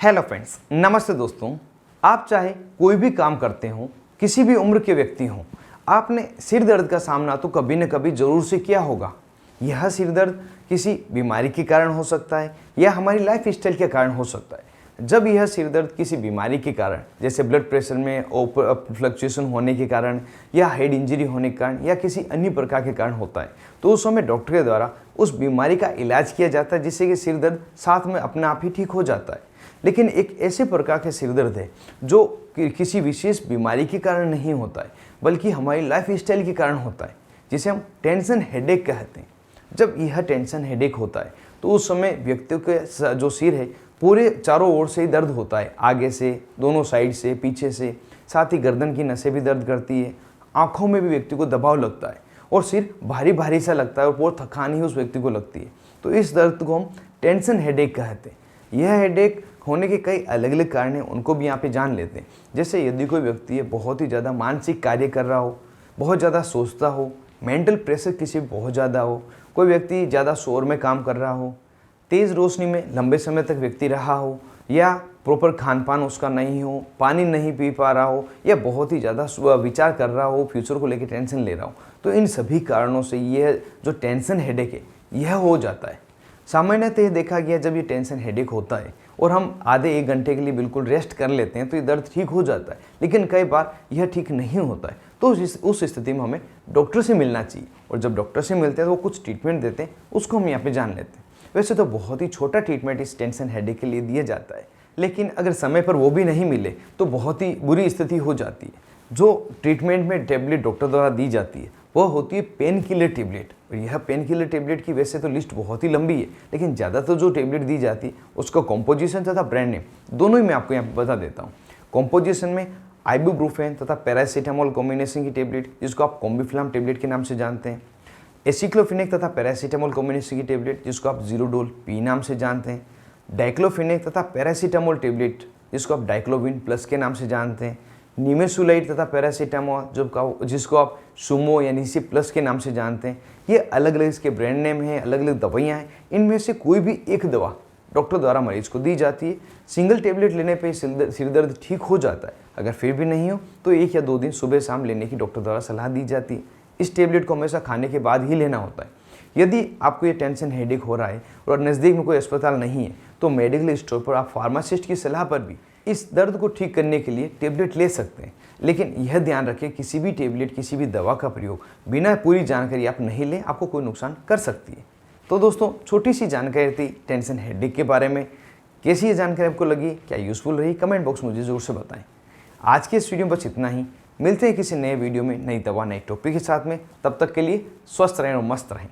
Hello friends, नमस्ते दोस्तों। आप चाहे कोई भी काम करते हो, किसी भी उम्र के व्यक्ति हो, आपने सिर दर्द का सामना तो कभी न कभी ज़रूर से किया होगा। यह सिर दर्द किसी बीमारी के कारण हो सकता है या हमारी लाइफ स्टाइल के कारण हो सकता है। जब यह सिर दर्द किसी बीमारी के कारण, जैसे ब्लड प्रेशर में फ्लक्चुएशन होने के कारण या हेड इंजरी होने के कारण या किसी अन्य प्रकार के कारण होता है, तो उस समय डॉक्टर के द्वारा उस बीमारी का इलाज किया जाता है, जिससे कि सिर दर्द साथ में अपने आप ही ठीक हो जाता है। लेकिन एक ऐसे प्रकार के सिर दर्द है जो किसी विशेष बीमारी के कारण नहीं होता है, बल्कि हमारी लाइफ स्टाइल के कारण होता है, जिसे हम टेंशन हेडेक कहते हैं। जब यह टेंशन हेडेक होता है तो उस समय व्यक्ति के जो सिर है पूरे चारों ओर से ही दर्द होता है, आगे से, दोनों साइड से, पीछे से, साथ ही गर्दन की नसें भी दर्द करती है, आँखों में भी व्यक्ति को दबाव लगता है और सिर भारी भारी सा लगता है और बहुत थकान ही उस व्यक्ति को लगती है। तो इस दर्द को हम टेंशन हेडेक कहते हैं। यह हेडेक होने के कई अलग अलग कारण हैं, उनको भी यहाँ पे जान लेते हैं। जैसे यदि कोई व्यक्ति है बहुत ही ज़्यादा मानसिक कार्य कर रहा हो, बहुत ज़्यादा सोचता हो, मेंटल प्रेशर किसी पे बहुत ज़्यादा हो, कोई व्यक्ति ज़्यादा शोर में काम कर रहा हो, तेज़ रोशनी में लंबे समय तक व्यक्ति रहा हो, या प्रॉपर खान पान उसका नहीं हो, पानी नहीं पी पा रहा हो, या बहुत ही ज़्यादा विचार कर रहा हो, फ्यूचर को लेकर टेंशन ले रहा हो, तो इन सभी कारणों से यह जो टेंशन हेडेक है यह हो जाता है। सामान्यतः देखा गया जब ये टेंशन हेडेक होता है और हम आधे एक घंटे के लिए बिल्कुल रेस्ट कर लेते हैं तो ये दर्द ठीक हो जाता है, लेकिन कई बार यह ठीक नहीं होता है। तो उस स्थिति में हमें डॉक्टर से मिलना चाहिए, और जब डॉक्टर से मिलते हैं तो वो कुछ ट्रीटमेंट देते हैं, उसको हम यहाँ पे जान लेते हैं। वैसे तो बहुत ही छोटा ट्रीटमेंट इस टेंशन हेडेक के लिए दिया जाता है, लेकिन अगर समय पर वो भी नहीं मिले तो बहुत ही बुरी स्थिति हो जाती है। जो ट्रीटमेंट में टेबलेट डॉक्टर द्वारा दी जाती है वह होती है पेन किलर टेबलेट। और यह पेन किलर टेबलेट की वैसे तो लिस्ट बहुत ही लंबी है, लेकिन ज़्यादातर जो टेबलेट दी जाती है उसका कॉम्पोजिशन तथा ब्रांड नेम दोनों ही मैं आपको यहाँ पर बता देता हूँ। कॉम्पोजिशन में आइबुप्रोफेन तथा पैरासीटामोल कॉम्बिनेशन की टेबलेट, जिसको आप कॉम्बिफ्लाम टेबलेट के नाम से जानते हैं, एसिक्लोफिनेक तथा पैरासीटामोल कॉम्बिनेशन की टेबलेट, जिसको आप जीरोडोल पी नाम से जानते हैं, डाइक्लोफिनेक तथा पैरासीटामोल टेबलेट, जिसको आप डाइक्लोविन प्लस के नाम से जानते हैं, निमेसुलाइड तथा पैरासीटामोल जिसको आप सुमो यानी सी प्लस के नाम से जानते हैं। ये अलग अलग इसके ब्रांड नेम हैं, अलग अलग दवाइयाँ हैं। इनमें से कोई भी एक दवा डॉक्टर द्वारा मरीज को दी जाती है। सिंगल टेबलेट लेने पे सिर दर्द ठीक हो जाता है। अगर फिर भी नहीं हो तो 1 या 2 दिन सुबह शाम लेने की डॉक्टर द्वारा सलाह दी जाती है। इस टेबलेट को हमेशा खाने के बाद ही लेना होता है। यदि आपको ये टेंशन हेडेक हो रहा है और नज़दीक में कोई अस्पताल नहीं है तो मेडिकल स्टोर पर आप फार्मासिस्ट की सलाह पर भी इस दर्द को ठीक करने के लिए टेबलेट ले सकते हैं। लेकिन यह ध्यान रखें, किसी भी टेबलेट, किसी भी दवा का प्रयोग बिना पूरी जानकारी आप नहीं लें, आपको कोई नुकसान कर सकती है। तो दोस्तों, छोटी सी जानकारी थी टेंशन हेडेक के बारे में। कैसी ये जानकारी आपको लगी, क्या यूज़फुल रही, कमेंट बॉक्स में मुझे ज़रूर से बताएं। आज के इस वीडियो में बस इतना ही। मिलते हैं किसी नए वीडियो में, नई दवा, नए टॉपिक के साथ में। तब तक के लिए स्वस्थ रहें और मस्त रहें।